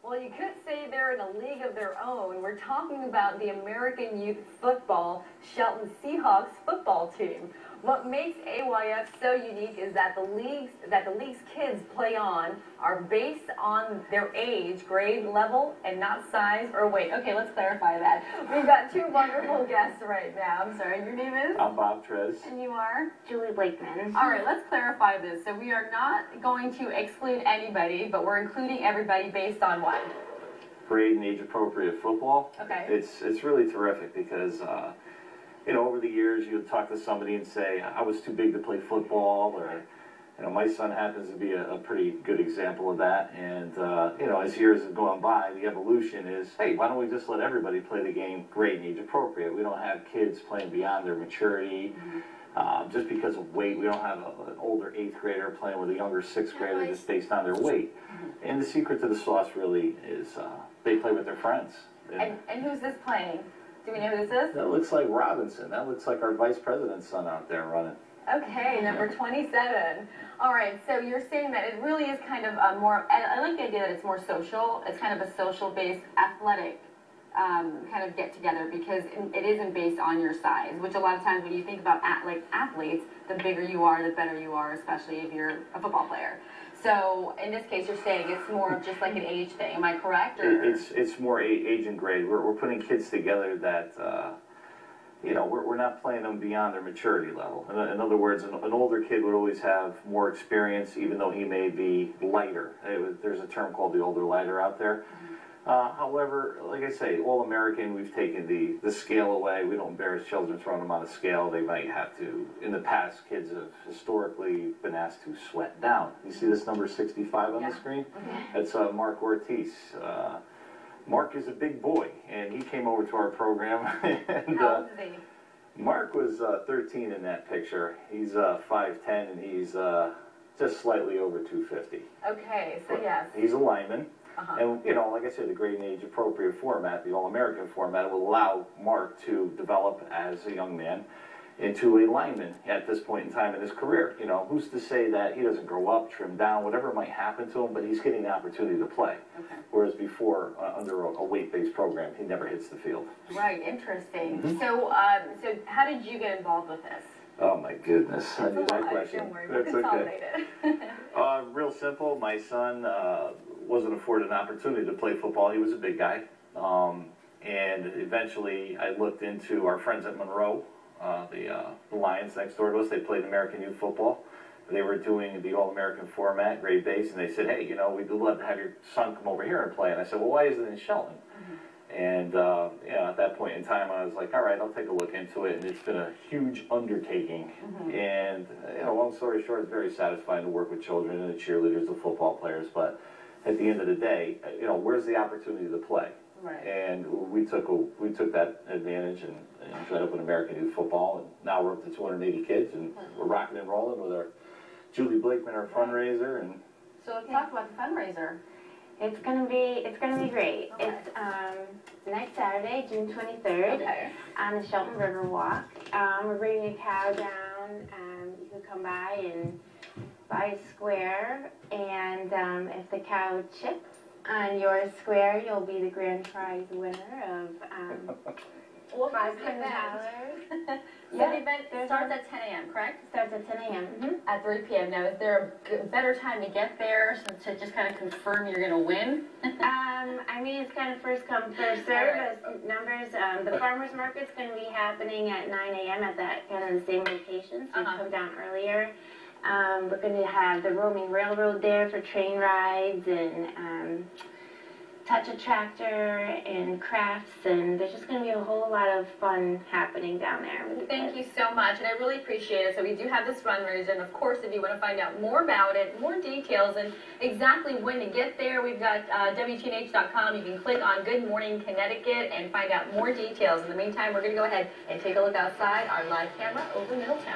Well, you could say they're in a league of their own. We're talking about the American Youth Football Shelton Seahawks football team. What makes AYF so unique is that the league's kids play on are based on their age, grade level, and not size or weight. Okay, let's clarify that. We've got two wonderful guests right now. I'm sorry, your name is? I'm Bob Trez. And you are? Julie Blakeman. All right, let's clarify this. So we are not going to exclude anybody, but we're including everybody based on what? Grade and age-appropriate football. Okay. It's really terrific because, you know, over the years you would talk to somebody and say, I was too big to play football, or, you know, my son happens to be a pretty good example of that. And, you know, as years have gone by, the evolution is, hey, why don't we just let everybody play the game grade and age-appropriate? We don't have kids playing beyond their maturity. Just because of weight, we don't have an older 8th grader playing with a younger 6th grader just based on their weight. And the secret to the sauce really is they play with their friends. And who's this playing? Do we know who this is? That looks like Robinson. That looks like our vice president's son out there running. Okay, number 27. All right, so you're saying that it really is kind of a more, I like the idea that it's more social. It's kind of a social-based athletic kind of get-together because it isn't based on your size, which a lot of times when you think about athletes, the bigger you are, the better you are, especially if you're a football player. So in this case, you're saying it's more of just like an age thing. Am I correct? Or? It's more age and grade. We're putting kids together that, you know, we're not playing them beyond their maturity level. In other words, an older kid would always have more experience, even though he may be lighter. There's a term called the older lighter out there. However, like I say, All-American, we've taken the scale away. We don't embarrass children throwing them on a scale. They might have to. In the past, kids have historically been asked to sweat down. You see this number 65 on the screen? That's Mark Ortiz. Mark is a big boy, and he came over to our program. And, how old is he? Mark was 13 in that picture. He's 5'10", and he's just slightly over 250. Okay, so yes. He's a lineman. And, you know, like I said, the grade and age appropriate format, the All-American format, will allow Mark to develop as a young man into a lineman at this point in time in his career. You know, who's to say that he doesn't grow up, trim down, whatever might happen to him, but he's getting the opportunity to play. Whereas before, under a weight-based program, he never hits the field. Right, interesting. So, so how did you get involved with this? Oh my goodness, I knew that question. Don't worry, we'll consolidate it. Real simple. My son wasn't afforded an opportunity to play football. He was a big guy. And eventually I looked into our friends at Monroe, the Lions next door to us. They played American Youth Football. They were doing the All-American format, grade base, and they said, hey, you know, we'd love to have your son come over here and play. And I said, well, why is it in Shelton? And, you know, at that point in time, I was like, all right, I'll take a look into it. And it's been a huge undertaking. And, you know, long story short, it's very satisfying to work with children and the cheerleaders, the football players. But at the end of the day, you know, where's the opportunity to play? Right. And we took that advantage and joined up with American Youth Football. And now we're up to 280 kids, and we're rocking and rolling with our Julie Blakeman, our fundraiser. And so let's talk about the fundraiser. It's gonna be great. Okay. It's next Saturday, June 23rd, on the Shelton River Walk. We're bringing a cow down. You can come by and buy a square, and if the cow chips on your square, you'll be the grand prize winner of $500. So the event starts at 10 a.m., correct? Starts at 10 a.m. At 3 p.m. Now, is there a better time to get there to just kind of confirm you're going to win? I mean, it's kind of first come, first serve as numbers. The farmer's market's going to be happening at 9 a.m. at that kind of the same location, so you come down earlier. We're going to have the roaming railroad there for train rides and touch a tractor and crafts, and there's just going to be a whole lot of fun happening down there. Thank you so much, and I really appreciate it. So we do have this fundraiser, and of course, if you want to find out more about it, more details, and exactly when to get there, we've got WTNH.com. You can click on Good Morning Connecticut and find out more details. In the meantime, we're going to go ahead and take a look outside our live camera over Middletown.